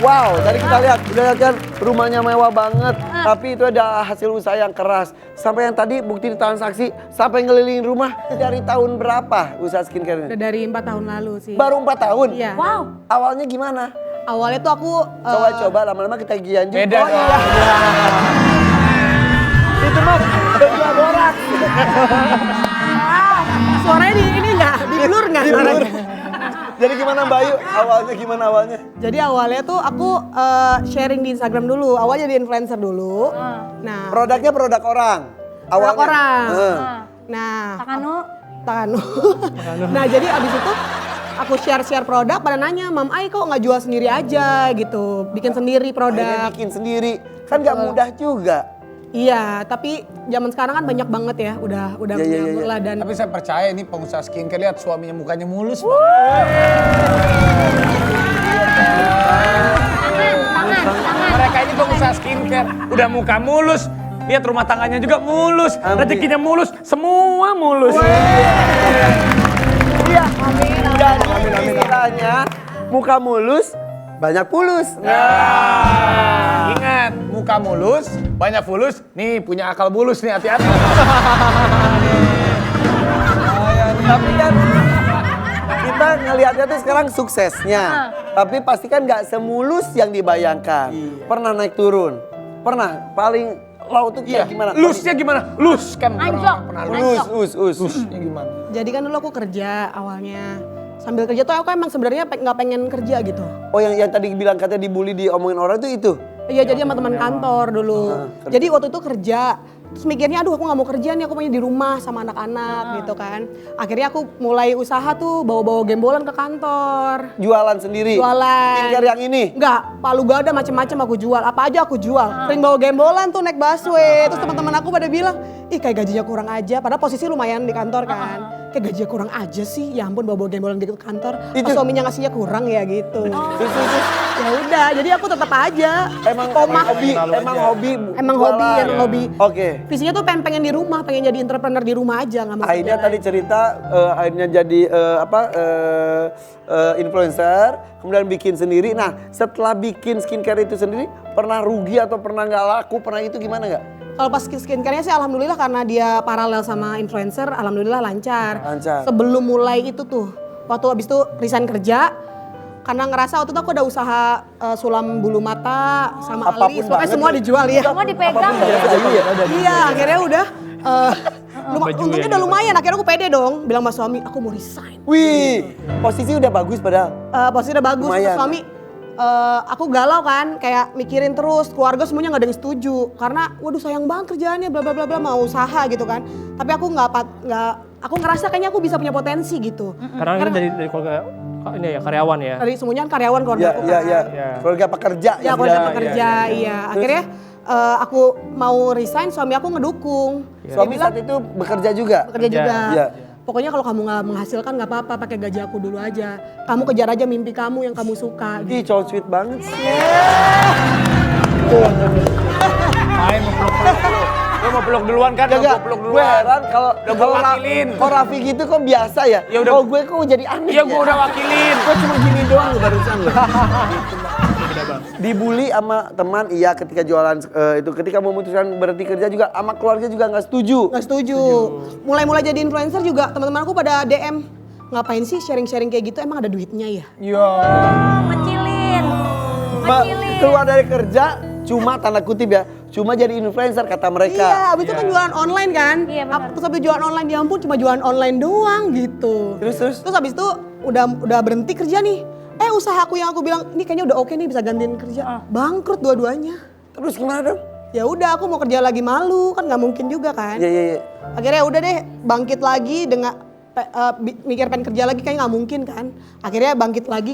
Wow, tadi kita lihat, udah lihat kan rumahnya mewah banget. Tapi itu ada hasil usaha yang keras. Sampai yang tadi bukti transaksi, sampai ngelilingin rumah. Dari tahun berapa usaha skincare ini? Udah dari 4 tahun lalu sih. Baru 4 tahun? Iya. Wow. Awalnya gimana? Awalnya tuh aku Coba-coba lama-lama kita gian juga. Beda Oh, iya. Itu mah beda borak. suaranya di ini enggak, di blur enggak suaranya. Jadi gimana Mbak Ayu? Awalnya? Jadi awalnya tuh aku sharing di Instagram dulu. Awalnya jadi influencer dulu. Nah, Produknya produk orang. produk Awalnya. orang. Heeh. Nah, Takano. nah jadi abis itu aku share produk pada nanya, Mam Ai kok nggak jual sendiri aja gitu, bikin sendiri Akhirnya produk. bikin sendiri. Kan nggak mudah juga. Iya, tapi zaman sekarang kan banyak banget ya, udah Iya. menyambut lah dan Tapi saya percaya ini pengusaha skincare, lihat suaminya mukanya mulus. Tangan. Mereka ini pengusaha skincare, udah muka mulus. Lihat rumah tangganya juga mulus, Amin. rezekinya mulus, semua mulus. Iya. Jadi istilahnya muka mulus, banyak pulus. Ingat, muka mulus, banyak fulus. Nih punya akal bulus nih, hati-hati. Tapi kan kita ngelihatnya tuh sekarang suksesnya. Tapi pasti kan nggak semulus yang dibayangkan. Pernah naik turun? Pernah? Paling low tuh kayak gimana? Lusnya gimana? Lus kan Anjlok. orang pernah lus. Us. Lusnya gimana? jadi kan dulu aku kerja awalnya. Sambil kerja tuh aku emang sebenarnya nggak pengen kerja gitu. Oh yang tadi bilang katanya dibully diomongin orang itu? Iya, jadi sama teman kantor dulu. Jadi waktu itu kerja, terus mikirnya aduh aku nggak mau kerja nih, aku maunya di rumah sama anak-anak gitu kan. Akhirnya aku mulai usaha tuh bawa-bawa gembolan ke kantor. Jualan sendiri? Jualan. Skincare yang ini? Enggak, palu gada macam-macam aku jual. Apa aja aku jual. Sering bawa gembolan tuh naik busway. Terus teman-teman aku pada bilang, ih kayak gajinya kurang aja. Padahal posisi lumayan di kantor kan. Kayak gajinya kurang aja sih. Ya ampun bawa-bawa gembolan gitu ke kantor. Pas suaminya ngasihnya kurang ya gitu. Ya udah, jadi aku tetap aja. Emang hobi. Emang jualan. hobi. Oke. Visinya tuh pengen di rumah, pengen jadi entrepreneur di rumah aja, nggak mau Akhirnya kerja tadi cerita akhirnya jadi influencer, kemudian bikin sendiri. Nah, setelah bikin skincare itu sendiri, pernah rugi atau pernah nggak laku, pernah itu gimana nggak? Kalau pas skincare-nya sih alhamdulillah karena dia paralel sama influencer, alhamdulillah lancar. Lancar. Sebelum mulai itu tuh, waktu abis itu resign kerja, karena ngerasa waktu itu aku ada usaha sulam bulu mata sama Apapun alis, pokoknya banget semua nih. dijual ya. Semua dipegang. Iya, akhirnya udah. Untungnya udah lumayan, akhirnya aku pede dong, bilang sama suami, aku mau resign. Wih, posisi udah bagus padahal. Posisi udah bagus, Lumayan. terus suami aku galau kan, kayak mikirin terus, keluarga semuanya nggak ada yang setuju karena waduh sayang banget kerjaannya bla bla bla bla, mau usaha gitu kan. Tapi aku aku ngerasa kayaknya aku bisa punya potensi gitu. Karena kita dari keluarga ini ya karyawan ya. Dari semuanya kan karyawan keluarga aku kan. Iya. Keluarga pekerja. Ya keluarga pekerja, iya. Akhirnya aku mau resign, suami aku ngedukung. Dia Suami bilang, saat itu bekerja juga? bekerja juga. Iya. Pokoknya kalau kamu nggak menghasilkan nggak apa-apa, pakai gaji aku dulu aja. Kamu kejar aja mimpi kamu yang kamu suka. Ih, cowok sweet banget sih. Main mau peluk-peluk lu. Lu mau peluk duluan kan? Jaga, Mau peluk gue duluan. heran kalau Udah gue wakilin. Kok Raffi gitu kok biasa ya? Ya udah. Kalau gue kok jadi aneh Iya, gue udah wakilin. Gue cuma gini doang loh barusan loh. Dibully sama teman, iya ketika jualan itu, ketika memutuskan berhenti kerja juga sama keluarga juga nggak setuju. Nggak setuju. Mulai jadi influencer juga teman-teman aku pada DM, ngapain sih sharing-sharing kayak gitu? Emang ada duitnya ya? Iya. Ngecilin. Keluar dari kerja cuma tanda kutip ya, cuma jadi influencer kata mereka. Iya, abis itu kan jualan online kan? Iya, benar. Terus abis jualan online, ya ampun cuma jualan online doang gitu. Terus? Terus abis itu udah berhenti kerja nih. Usaha aku yang aku bilang, ini kayaknya udah oke nih bisa gantiin kerja. Bangkrut dua-duanya. Terus gimana dong? Ya udah aku mau kerja lagi malu, kan nggak mungkin juga kan? Iya. Akhirnya udah deh bangkit lagi dengan mikir pengen kerja lagi kayak nggak mungkin kan. Akhirnya bangkit lagi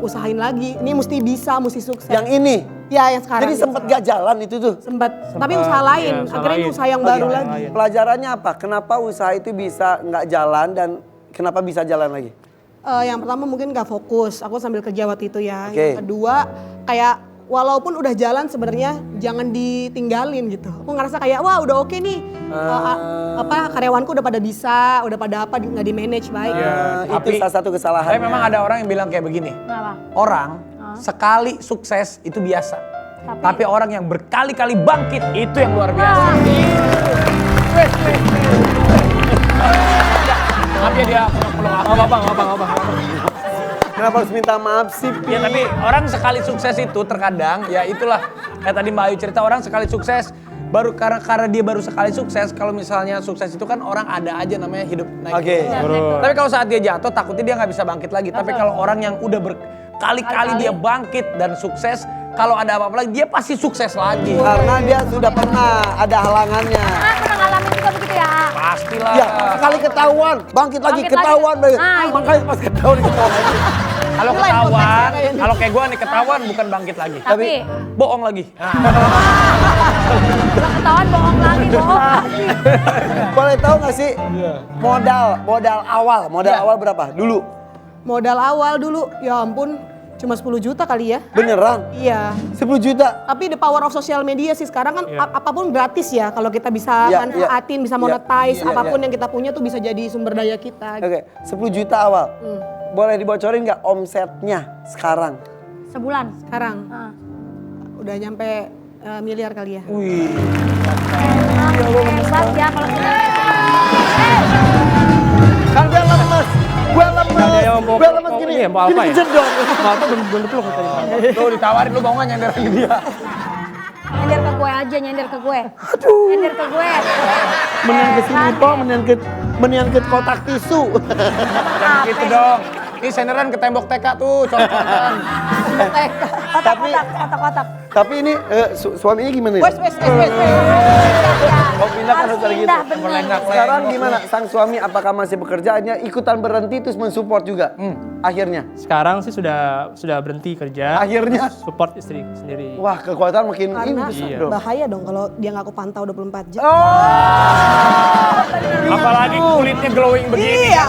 usahain lagi. Ini mesti bisa, mesti sukses. Yang ini? Ya yang sekarang. Jadi sempet gak jalan itu tuh? Sempet. Tapi usaha lain. usaha Akhirnya ini lain. usaha yang baru lagi. Pelajarannya apa? Kenapa usaha itu bisa nggak jalan dan kenapa bisa jalan lagi? Yang pertama mungkin gak fokus, aku sambil kerja waktu itu ya. Oke. Yang kedua kayak walaupun udah jalan sebenarnya jangan ditinggalin gitu. Aku ngerasa kayak wah udah oke nih. Karyawanku udah pada bisa, udah pada apa nggak di manage baik. Itu salah satu kesalahan. Tapi memang ada orang yang bilang kayak begini. Kenapa? Orang sekali sukses itu biasa. Tapi orang yang berkali-kali bangkit itu yang luar biasa. Maaf ya dia peluk-peluk aku. Nggak apa-apa. Kenapa harus minta maaf sih? Ya tapi orang sekali sukses itu terkadang ya itulah kayak tadi Mbak Ayu cerita orang sekali sukses baru karena dia baru sekali sukses. Kalau misalnya sukses itu kan orang ada aja namanya hidup naik. Oke. Tapi kalau saat dia jatuh takutnya dia nggak bisa bangkit lagi. Tapi kalau orang yang udah berkali-kali dia bangkit dan sukses, kalau ada apa-apa lagi dia pasti sukses lagi. Karena dia sudah pernah ada halangannya. Pernah ngalamin juga begitu ya. Pastilah. Ya, sekali ketahuan, bangkit lagi, Bangkit ketahuan. lagi. Nah, itu. Makanya pas ketahuan lagi. Kalau ketahuan, kalau kayak gue nih ketahuan bukan bangkit lagi. Tapi Bohong lagi. udah ketahuan bohong lagi. Boleh tahu nggak sih modal awal berapa dulu? Modal awal dulu, ya ampun, cuma 10 juta kali ya. Beneran? Iya. 10 juta? Tapi the power of social media sih sekarang kan apapun gratis ya. Kalau kita bisa Iya, manfaatin, bisa monetize, iya, apapun yang kita punya tuh bisa jadi sumber daya kita. Oke, 10 juta awal. Boleh dibocorin nggak omsetnya sekarang? Sebulan. Sekarang Ah. udah nyampe miliar kali ya. Wih. Hebat ya kalau kita. Kan gue lemes gini. Ini ya, Mbak Alfa ya? jedor. Mbak Alfa belum peluk tadi. Tuh ditawarin lu mau nggak nyender lagi dia? Nyender ke gue aja, nyender ke gue. Aduh. Nyender ke gue. Menian ke sini po, menian ke kotak tisu. Jangan gitu dong. Ini senderan ke tembok TK tuh, contoh-contohan. Kotak-kotak. Tapi ini suaminya gimana ya? Wes. Mau pindah kan harus gitu. Pindah, bener. Melengak-lengak. Sekarang gimana? Sang suami apakah masih bekerja? Hanya ikutan berhenti terus mensupport juga? Akhirnya? Sekarang sih sudah berhenti kerja. Akhirnya? Support istri sendiri. Wah, kekuatan makin ini Karena besar Iya. dong. bahaya dong kalau dia nggak aku pantau 24 jam. Apalagi kulitnya glowing begini. Iya.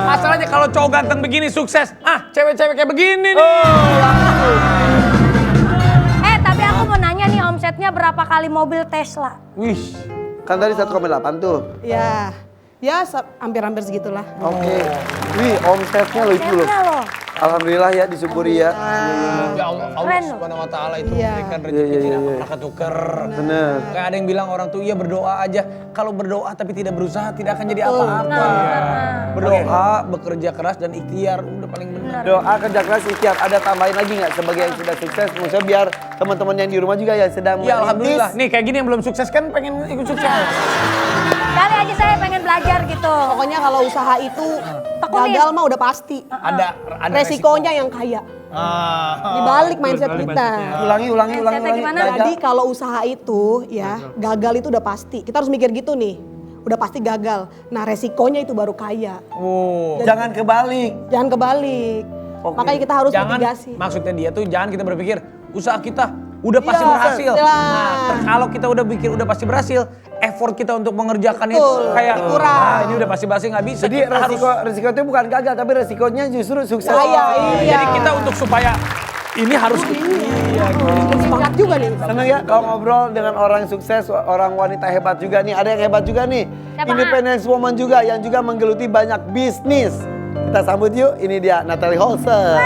Masalahnya kalau cowok ganteng begini sukses. Cewek-cewek kayak begini nih. Tapi aku mau nanya nih omsetnya berapa kali mobil Tesla? Wih. Kan tadi 1,8 tuh. Ya hampir-hampir segitulah. Oke. Wih, omsetnya loh itu loh. Omsetnya loh. Alhamdulillah ya disyukuri ya. Ya Allah, Keren loh. Subhanahu wa ta'ala itu Iya. memberikan rezeki tidak pernah ketuker. Bener. Kayak ada yang bilang orang tuh iya berdoa aja. Kalau berdoa tapi tidak berusaha tidak akan jadi apa-apa. Berdoa, bekerja keras dan ikhtiar udah paling benar. Doa kerja keras ikhtiar. Ada tambahin lagi nggak sebagai yang sudah sukses? Maksudnya biar teman-teman yang di rumah juga yang sedang Ya alhamdulillah. Nih kayak gini yang belum sukses kan pengen ikut sukses. Kali aja saya pengen belajar gitu. Pokoknya kalau usaha itu Tekunin. gagal mah udah pasti. Ada Resikonya yang kaya. Dibalik mindset kita. Ulangi. Mindsetnya gimana? Jadi kalau usaha itu ya gagal itu udah pasti. Kita harus mikir gitu nih. Udah pasti gagal. Nah resikonya itu baru kaya. Jangan kebalik. Jangan kebalik. Oke. Makanya kita harus jangan mitigasi. maksudnya dia tuh jangan kita berpikir usaha kita udah pasti Iya, berhasil. iya. Nah, kalau kita udah pikir udah pasti berhasil, effort kita untuk mengerjakan itu Betul, kayak kurang. ini udah pasti nggak bisa. Jadi Kita resiko itu bukan gagal, tapi resikonya justru sukses. Iya. Jadi kita untuk supaya ini harus Semangat juga nih. Seneng ya kalau ngobrol dengan orang sukses, orang wanita hebat juga nih. Ada yang hebat juga nih. Siapa? Independence woman juga yang juga menggeluti banyak bisnis. Kita sambut yuk, ini dia Natalie Holzer.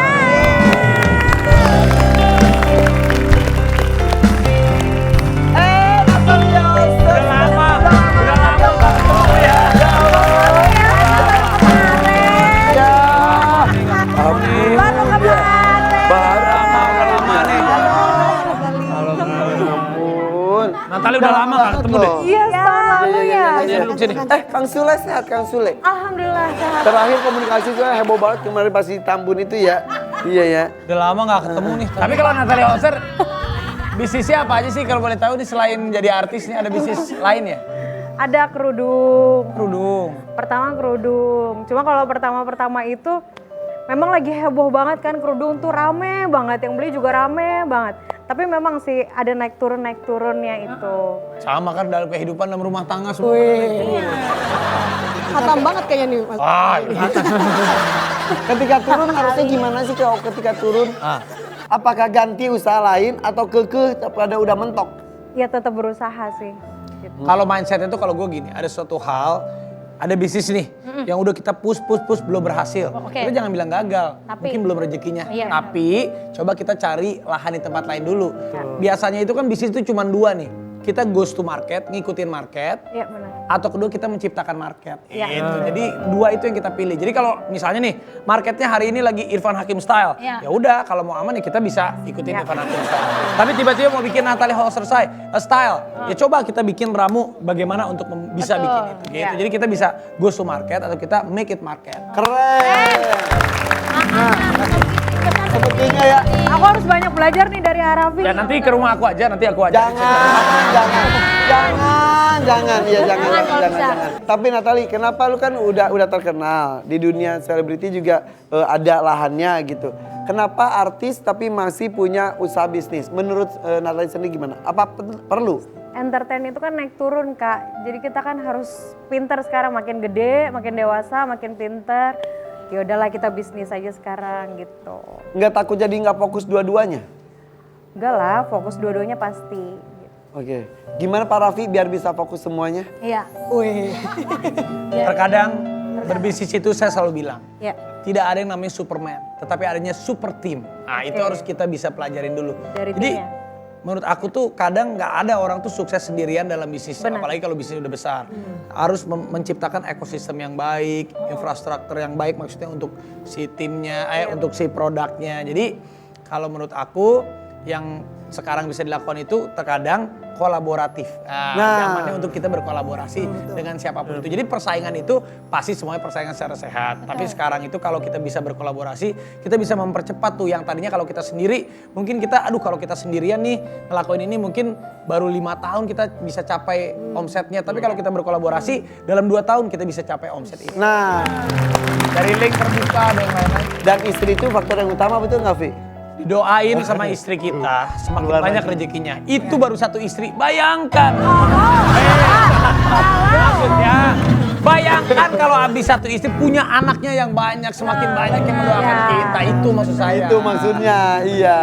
udah lama nggak ketemu ya. Baru kemarin. Udah lama nih. Ampun. Natali udah lama nggak ketemu deh. Iya, setahun lalu ya. Sini duduk sini. Kang Sule sehat, Kang Sule. Alhamdulillah sehat. Terakhir komunikasi gue heboh banget kemarin pas di Tambun itu ya. Iya ya. Udah lama nggak ketemu nih. Tapi kalau Natalie Holzer, bisnisnya apa aja sih kalau boleh tahu nih selain jadi artis nih ada bisnis lain ya? Ada kerudung. Kerudung. Pertama kerudung. Cuma kalau pertama-pertama itu memang lagi heboh banget kan, kerudung tuh rame banget, yang beli juga rame banget. Tapi memang sih ada naik turunnya itu. Sama kan dalam kehidupan dalam rumah tangga semua. Hatam banget kayaknya nih Mas. Ketika turun harusnya gimana sih kalau ketika turun? Apakah ganti usaha lain atau kekeh pada udah mentok? Ya tetap berusaha sih. Gitu. Kalau mindset itu kalau gue gini, ada suatu hal ada bisnis nih yang udah kita push belum berhasil. Oke. Kita jangan bilang gagal, Tapi- mungkin belum rezekinya. Iya. Tapi coba kita cari lahan di tempat lain dulu. Biasanya itu kan bisnis itu cuma dua nih. Kita goes to market, ngikutin market. Iya benar. Atau kedua kita menciptakan market. Iya. Gitu. Jadi dua itu yang kita pilih. Jadi kalau misalnya nih marketnya hari ini lagi Irfan Hakim style, Iya. ya udah kalau mau aman ya kita bisa ikutin Irfan Hakim style. Tapi tiba-tiba mau bikin Natalie Holzer style, ya coba kita bikin ramu bagaimana untuk bisa bikin itu. Gitu. Iya. Jadi kita bisa goes to market atau kita make it market. Keren. Sepertinya ya. Aku harus banyak belajar nih dari Arafi. Ya nanti ke rumah aku aja, nanti aku aja. Jangan. Tapi Natalie, kenapa lu kan udah terkenal di dunia selebriti juga ada lahannya gitu. Kenapa artis tapi masih punya usaha bisnis? Menurut Natalie sendiri gimana? Apa perlu? Entertain itu kan naik turun Kak. Jadi kita kan harus pinter sekarang, makin gede, makin dewasa, makin pinter. Ya udahlah kita bisnis aja sekarang gitu. Nggak takut jadi nggak fokus dua-duanya? Enggak lah, fokus dua-duanya pasti. Oke. Gimana Pak Raffi biar bisa fokus semuanya? Iya. Wih. Terkadang berbisnis itu saya selalu bilang, Ya. tidak ada yang namanya Superman, tetapi adanya super team. Nah itu harus kita bisa pelajarin dulu. Dari Jadi timnya. menurut aku tuh kadang nggak ada orang tuh sukses sendirian dalam bisnis, Benar. apalagi kalau bisnis udah besar. Harus menciptakan ekosistem yang baik, infrastruktur yang baik maksudnya untuk si timnya, untuk si produknya. Jadi kalau menurut aku yang sekarang bisa dilakukan itu terkadang kolaboratif. Zamannya untuk kita berkolaborasi dengan siapapun itu. Jadi persaingan itu pasti semuanya persaingan secara sehat. Tapi sekarang itu kalau kita bisa berkolaborasi, kita bisa mempercepat tuh yang tadinya kalau kita sendiri, mungkin kita kalau kita sendirian nih ngelakuin ini mungkin baru 5 tahun kita bisa capai omsetnya. Tapi kalau kita berkolaborasi dalam 2 tahun kita bisa capai omset itu. Nah, Dari link terbuka dan lain-lain. dan istri itu faktor yang utama, betul nggak Vi? Didoain sama istri kita semakin Luar banyak biasa. rezekinya. Itu baru satu istri. Bayangkan. Maksudnya, bayangkan kalau habis satu istri punya anaknya yang banyak, semakin banyak yang mendoakan kita. Itu maksud saya. Itu maksudnya, iya.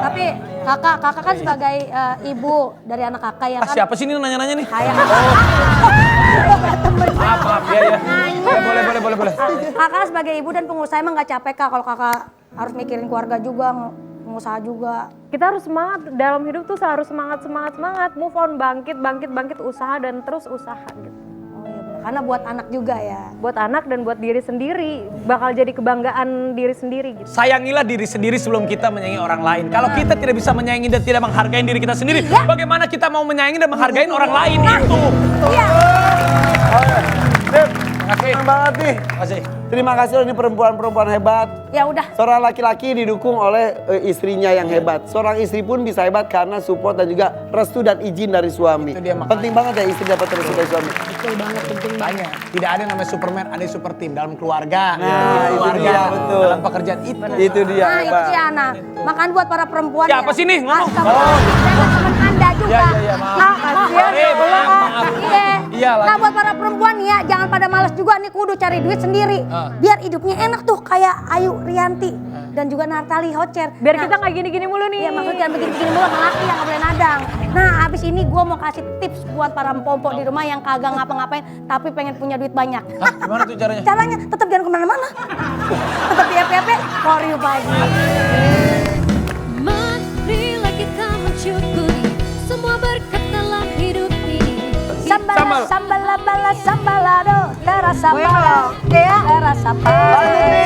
Tapi kakak kan sebagai ibu dari anak kakak ya kan. Siapa sih ini nanya-nanya nih? Kayak Maaf, ya. Ya, boleh. Kakak sebagai ibu dan pengusaha emang gak capek Kak kalau kakak harus mikirin keluarga juga, pengusaha juga. Kita harus semangat dalam hidup tuh harus semangat. Move on, bangkit, usaha dan terus usaha gitu. Oh iya benar. Karena buat anak juga ya. Buat anak dan buat diri sendiri, bakal jadi kebanggaan diri sendiri gitu. Sayangilah diri sendiri sebelum kita menyayangi orang lain. Kalau kita tidak bisa menyayangi dan tidak menghargai diri kita sendiri, bagaimana kita mau menyayangi dan menghargai orang lain itu? Iya. Senang banget nih. Makasih. Terima kasih loh, ini perempuan-perempuan hebat. Ya udah. Seorang laki-laki didukung oleh istrinya yang hebat. Seorang istri pun bisa hebat karena support dan juga restu dan izin dari suami. Itu dia makanya. Penting banget ya istri dapat restu dari suami. Betul banget, penting banget. Banyak. Tidak ada yang namanya Superman, ada super team dalam keluarga. Nah, itu keluarga, dia, betul. dalam pekerjaan itu. Itu dia Nah itu hebat. sih Ana. Makan buat para perempuan Siapa ya. sih nih ngomong? Saya teman Anda juga. Iya, maaf. Kasihan ya Maaf. Iya. Iya lah. Nah buat para perempuan nih ya, jangan pada malas juga nih kudu cari duit sendiri. Biar hidupnya enak tuh kayak Ayu Rianti dan juga Natalie Holzer. Biar kita nggak gini-gini mulu nih. Iya maksudnya jangan begini-begini mulu sama laki yang gak boleh nadang. Nah abis ini gue mau kasih tips buat para empok-empok di rumah yang kagak ngapa-ngapain tapi pengen punya duit banyak. Hah, gimana tuh caranya? Caranya tetap jangan kemana-mana. Tetap di FYP, for you pagi. Marilah kita mensyukuri semua berkat dalam hidup ini. Sambal, sambal, sambal, sambalado, terasa sambal, ya, terasa sambal.